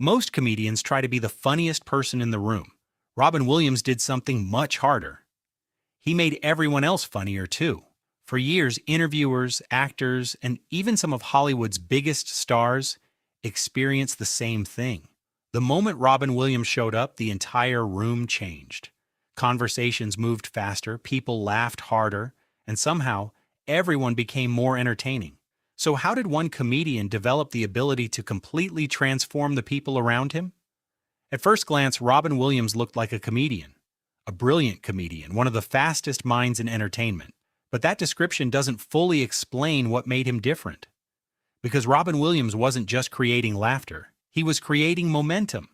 Most comedians try to be the funniest person in the room. Robin Williams did something much harder. He made everyone else funnier too. For years, interviewers, actors, and even some of Hollywood's biggest stars experienced the same thing. The moment Robin Williams showed up, the entire room changed. Conversations moved faster, people laughed harder, and somehow everyone became more entertaining. So how did one comedian develop the ability to completely transform the people around him? At first glance, Robin Williams looked like a comedian. A brilliant comedian, one of the fastest minds in entertainment. But that description doesn't fully explain what made him different. Because Robin Williams wasn't just creating laughter, he was creating momentum.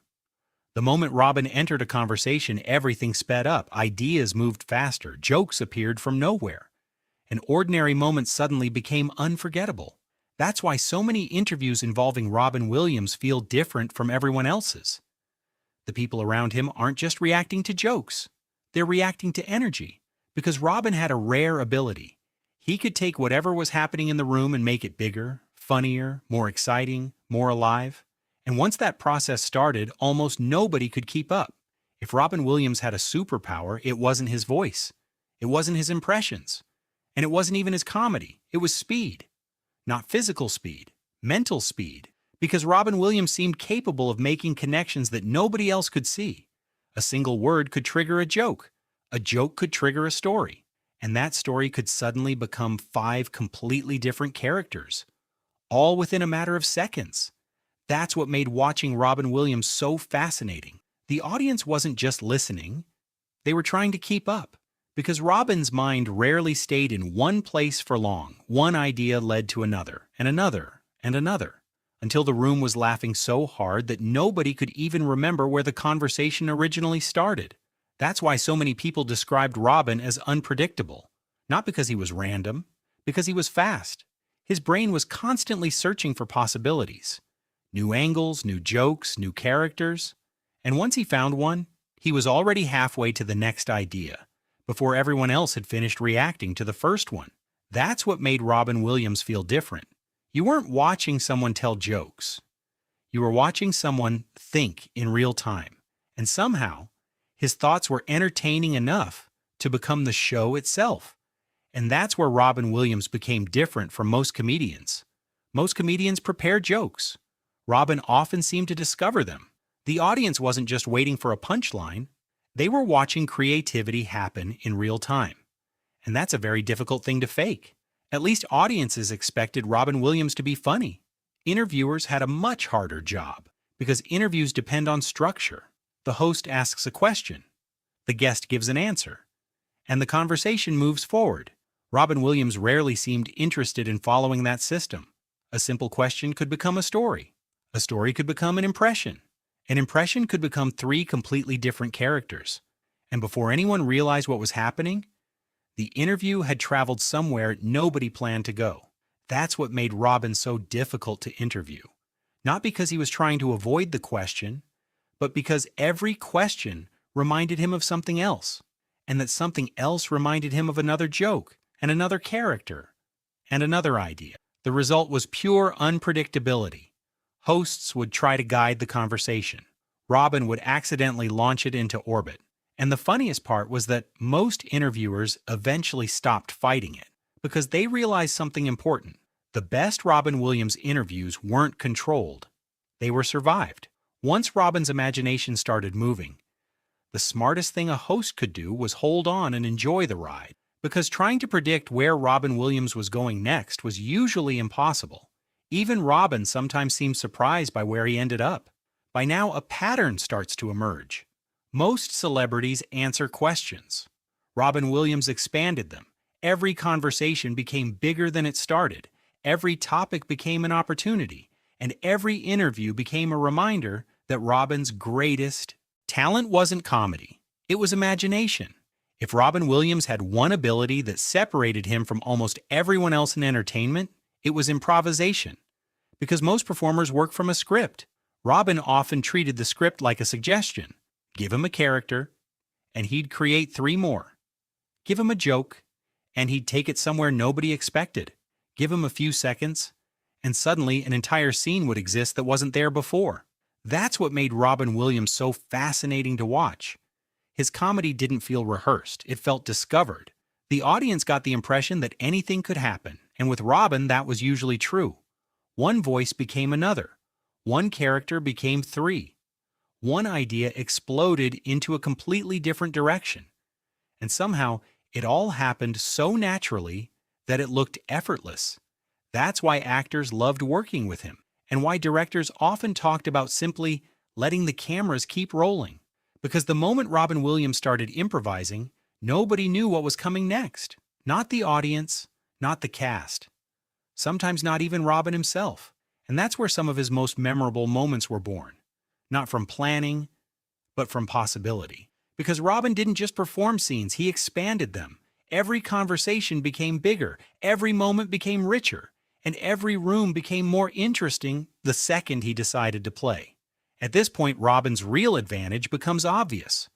The moment Robin entered a conversation, everything sped up, ideas moved faster, jokes appeared from nowhere. And ordinary moments suddenly became unforgettable. That's why so many interviews involving Robin Williams feel different from everyone else's. The people around him aren't just reacting to jokes. They're reacting to energy. Because Robin had a rare ability. He could take whatever was happening in the room and make it bigger, funnier, more exciting, more alive. And once that process started, almost nobody could keep up. If Robin Williams had a superpower, it wasn't his voice. It wasn't his impressions. And it wasn't even his comedy. It was speed. Not physical speed, mental speed. Because Robin Williams seemed capable of making connections that nobody else could see. A single word could trigger a joke. A joke could trigger a story. And that story could suddenly become 5 completely different characters. All within a matter of seconds. That's what made watching Robin Williams so fascinating. The audience wasn't just listening. They were trying to keep up. Because Robin's mind rarely stayed in one place for long. One idea led to another, and another, and another, until the room was laughing so hard that nobody could even remember where the conversation originally started. That's why so many people described Robin as unpredictable. Not because he was random, because he was fast. His brain was constantly searching for possibilities. New angles, new jokes, new characters. And once he found one, he was already halfway to the next idea, before everyone else had finished reacting to the first one. That's what made Robin Williams feel different. You weren't watching someone tell jokes. You were watching someone think in real time. And somehow, his thoughts were entertaining enough to become the show itself. And that's where Robin Williams became different from most comedians. Most comedians prepare jokes. Robin often seemed to discover them. The audience wasn't just waiting for a punchline. They were watching creativity happen in real time. And that's a very difficult thing to fake. At least audiences expected Robin Williams to be funny. Interviewers had a much harder job because interviews depend on structure. The host asks a question. The guest gives an answer. And the conversation moves forward. Robin Williams rarely seemed interested in following that system. A simple question could become a story. A story could become an impression. An impression could become 3 completely different characters. And before anyone realized what was happening, the interview had traveled somewhere nobody planned to go. That's what made Robin so difficult to interview. Not because he was trying to avoid the question, but because every question reminded him of something else, and that something else reminded him of another joke, and another character, and another idea. The result was pure unpredictability. Hosts would try to guide the conversation. Robin would accidentally launch it into orbit. And the funniest part was that most interviewers eventually stopped fighting it because they realized something important. The best Robin Williams interviews weren't controlled. They were survived. Once Robin's imagination started moving, the smartest thing a host could do was hold on and enjoy the ride, because trying to predict where Robin Williams was going next was usually impossible. Even Robin sometimes seemed surprised by where he ended up. By now, a pattern starts to emerge. Most celebrities answer questions. Robin Williams expanded them. Every conversation became bigger than it started. Every topic became an opportunity. And every interview became a reminder that Robin's greatest talent wasn't comedy. It was imagination. If Robin Williams had one ability that separated him from almost everyone else in entertainment, it was improvisation. Because most performers work from a script. Robin often treated the script like a suggestion. Give him a character, and he'd create 3 more. Give him a joke, and he'd take it somewhere nobody expected. Give him a few seconds, and suddenly an entire scene would exist that wasn't there before. That's what made Robin Williams so fascinating to watch. His comedy didn't feel rehearsed, it felt discovered. The audience got the impression that anything could happen, and with Robin, that was usually true. One voice became another. One character became three. One idea exploded into a completely different direction. And somehow, it all happened so naturally that it looked effortless. That's why actors loved working with him, and why directors often talked about simply letting the cameras keep rolling. Because the moment Robin Williams started improvising, nobody knew what was coming next. Not the audience, not the cast. Sometimes not even Robin himself. And that's where some of his most memorable moments were born. Not from planning, but from possibility. Because Robin didn't just perform scenes, he expanded them. Every conversation became bigger, every moment became richer, and every room became more interesting the second he decided to play. At this point, Robin's real advantage becomes obvious.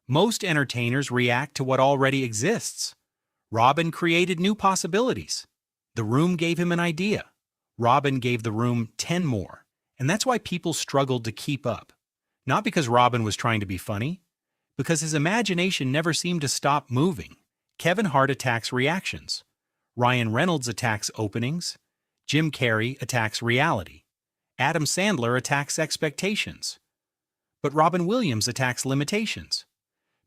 Most entertainers react to what already exists. Robin created new possibilities. The room gave him an idea. Robin gave the room 10 more. And that's why people struggled to keep up. Not because Robin was trying to be funny, because his imagination never seemed to stop moving. Kevin Hart attacks reactions. Ryan Reynolds attacks openings. Jim Carrey attacks reality. Adam Sandler attacks expectations. But Robin Williams attacks limitations.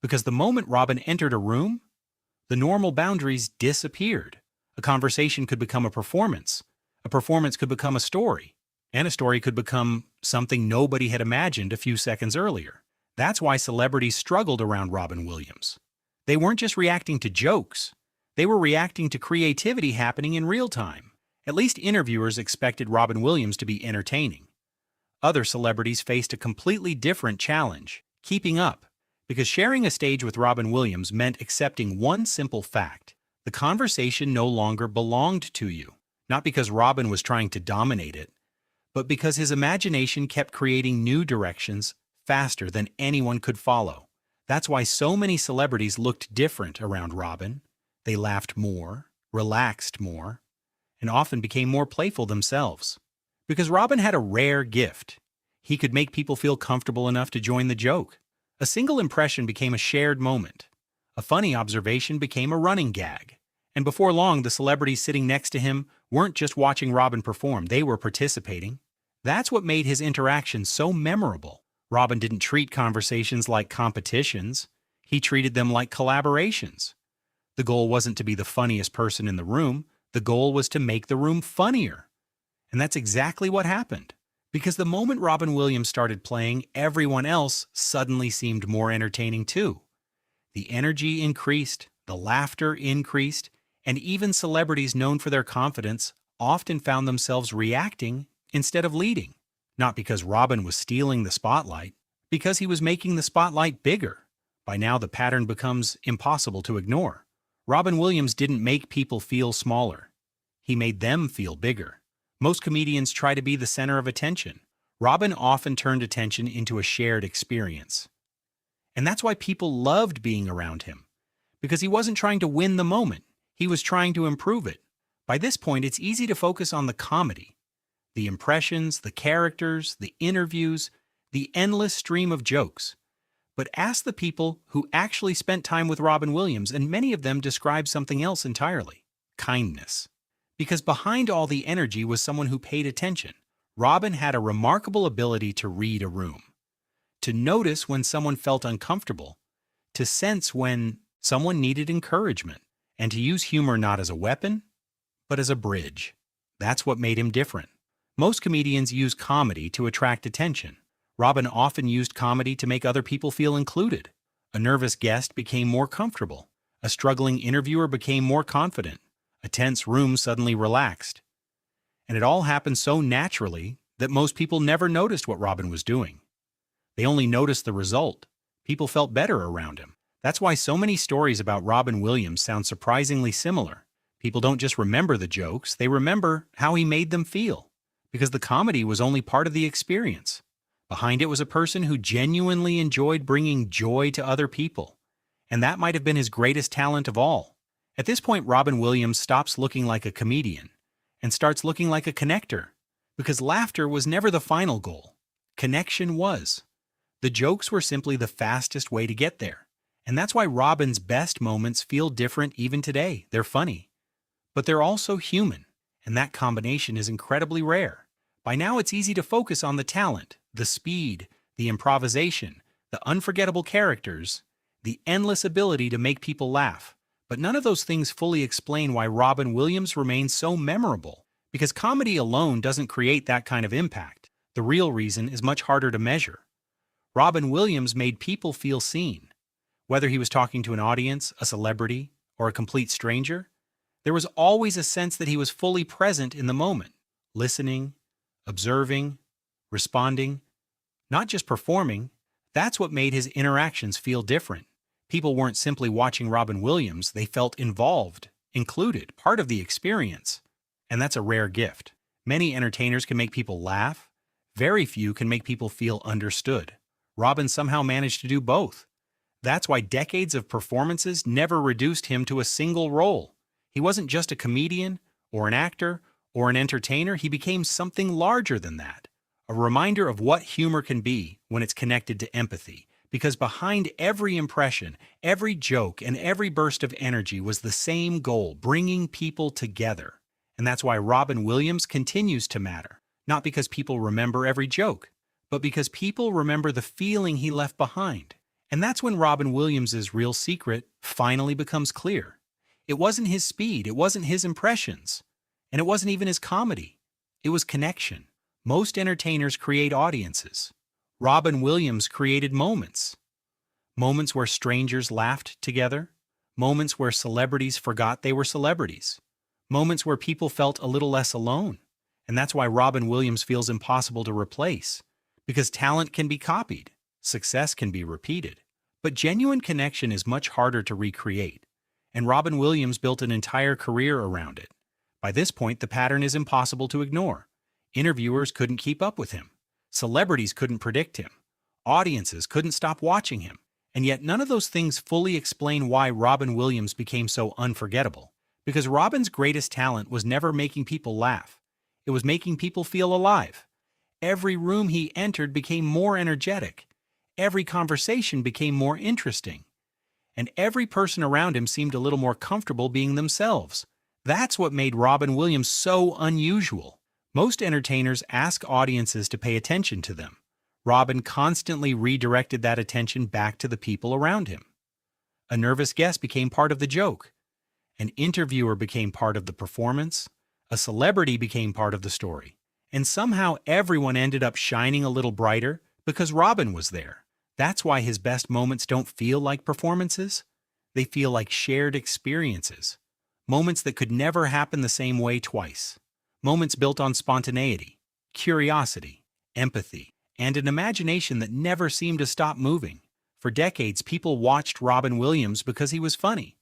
Because the moment Robin entered a room, the normal boundaries disappeared. A conversation could become a performance could become a story, and a story could become something nobody had imagined a few seconds earlier. That's why celebrities struggled around Robin Williams. They weren't just reacting to jokes, they were reacting to creativity happening in real time. At least interviewers expected Robin Williams to be entertaining. Other celebrities faced a completely different challenge, keeping up, because sharing a stage with Robin Williams meant accepting one simple fact: the conversation no longer belonged to you. Not because Robin was trying to dominate it, but because his imagination kept creating new directions faster than anyone could follow. That's why so many celebrities looked different around Robin. They laughed more, relaxed more, and often became more playful themselves. Because Robin had a rare gift. He could make people feel comfortable enough to join the joke. A single impression became a shared moment. A funny observation became a running gag. And before long, the celebrities sitting next to him weren't just watching Robin perform, they were participating. That's what made his interactions so memorable. Robin didn't treat conversations like competitions. He treated them like collaborations. The goal wasn't to be the funniest person in the room. The goal was to make the room funnier. And that's exactly what happened. Because the moment Robin Williams started playing, everyone else suddenly seemed more entertaining too. The energy increased, the laughter increased, and even celebrities known for their confidence often found themselves reacting instead of leading. Not because Robin was stealing the spotlight, because he was making the spotlight bigger. By now, the pattern becomes impossible to ignore. Robin Williams didn't make people feel smaller. He made them feel bigger. Most comedians try to be the center of attention. Robin often turned attention into a shared experience. And that's why people loved being around him. Because he wasn't trying to win the moment. He was trying to improve it. By this point, it's easy to focus on the comedy. The impressions, the characters, the interviews, the endless stream of jokes. But ask the people who actually spent time with Robin Williams, and many of them describe something else entirely: kindness. Because behind all the energy was someone who paid attention. Robin had a remarkable ability to read a room, to notice when someone felt uncomfortable, to sense when someone needed encouragement, and to use humor not as a weapon, but as a bridge. That's what made him different. Most comedians use comedy to attract attention. Robin often used comedy to make other people feel included. A nervous guest became more comfortable. A struggling interviewer became more confident. A tense room suddenly relaxed. And it all happened so naturally that most people never noticed what Robin was doing. They only noticed the result. People felt better around him. That's why so many stories about Robin Williams sound surprisingly similar. People don't just remember the jokes, they remember how he made them feel. Because the comedy was only part of the experience. Behind it was a person who genuinely enjoyed bringing joy to other people. And that might have been his greatest talent of all. At this point, Robin Williams stops looking like a comedian and starts looking like a connector. Because laughter was never the final goal. Connection was. The jokes were simply the fastest way to get there. And that's why Robin's best moments feel different even today. They're funny, but they're also human, and that combination is incredibly rare. By now, it's easy to focus on the talent, the speed, the improvisation, the unforgettable characters, the endless ability to make people laugh. But none of those things fully explain why Robin Williams remains so memorable, because comedy alone doesn't create that kind of impact. The real reason is much harder to measure. Robin Williams made people feel seen. Whether he was talking to an audience, a celebrity, or a complete stranger, there was always a sense that he was fully present in the moment, listening, observing, responding, not just performing. That's what made his interactions feel different. People weren't simply watching Robin Williams, they felt involved, included, part of the experience. And that's a rare gift. Many entertainers can make people laugh. Very few can make people feel understood. Robin somehow managed to do both. That's why decades of performances never reduced him to a single role. He wasn't just a comedian, or an actor, or an entertainer. He became something larger than that. A reminder of what humor can be when it's connected to empathy. Because behind every impression, every joke, and every burst of energy was the same goal, bringing people together. And that's why Robin Williams continues to matter. Not because people remember every joke, but because people remember the feeling he left behind. And that's when Robin Williams' real secret finally becomes clear. It wasn't his speed, it wasn't his impressions, and it wasn't even his comedy. It was connection. Most entertainers create audiences. Robin Williams created moments. Moments where strangers laughed together. Moments where celebrities forgot they were celebrities. Moments where people felt a little less alone. And that's why Robin Williams feels impossible to replace. Because talent can be copied. Success can be repeated. But genuine connection is much harder to recreate. And Robin Williams built an entire career around it. By this point, the pattern is impossible to ignore. Interviewers couldn't keep up with him. Celebrities couldn't predict him. Audiences couldn't stop watching him. And yet none of those things fully explain why Robin Williams became so unforgettable. Because Robin's greatest talent was never making people laugh. It was making people feel alive. Every room he entered became more energetic. Every conversation became more interesting. And every person around him seemed a little more comfortable being themselves. That's what made Robin Williams so unusual. Most entertainers ask audiences to pay attention to them. Robin constantly redirected that attention back to the people around him. A nervous guest became part of the joke. An interviewer became part of the performance. A celebrity became part of the story. And somehow everyone ended up shining a little brighter because Robin was there. That's why his best moments don't feel like performances. They feel like shared experiences. Moments that could never happen the same way twice. Moments built on spontaneity, curiosity, empathy, and an imagination that never seemed to stop moving. For decades, people watched Robin Williams because he was funny.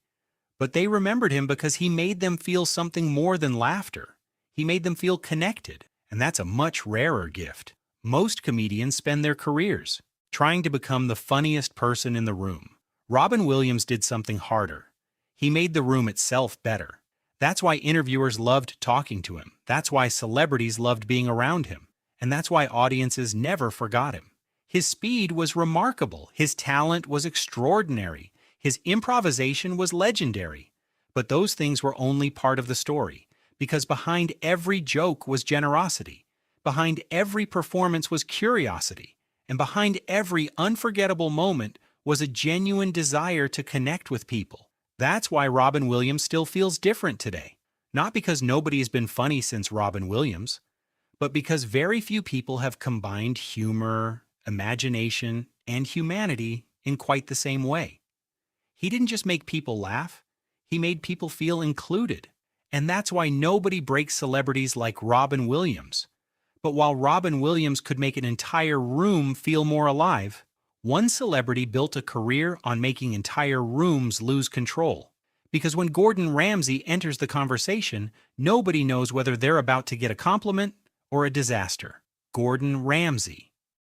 But they remembered him because he made them feel something more than laughter. He made them feel connected, and that's a much rarer gift. Most comedians spend their careers trying to become the funniest person in the room. Robin Williams did something harder. He made the room itself better. That's why interviewers loved talking to him. That's why celebrities loved being around him. And that's why audiences never forgot him. His speed was remarkable. His talent was extraordinary. His improvisation was legendary. But those things were only part of the story, because behind every joke was generosity. Behind every performance was curiosity. And behind every unforgettable moment was a genuine desire to connect with people. That's why Robin Williams still feels different today. Not because nobody has been funny since Robin Williams, but because very few people have combined humor, imagination, and humanity in quite the same way. He didn't just make people laugh, he made people feel included. And that's why nobody breaks celebrities like Robin Williams. But while Robin Williams could make an entire room feel more alive, one celebrity built a career on making entire rooms lose control. Because when Gordon Ramsay enters the conversation, nobody knows whether they're about to get a compliment or a disaster. Gordon Ramsay.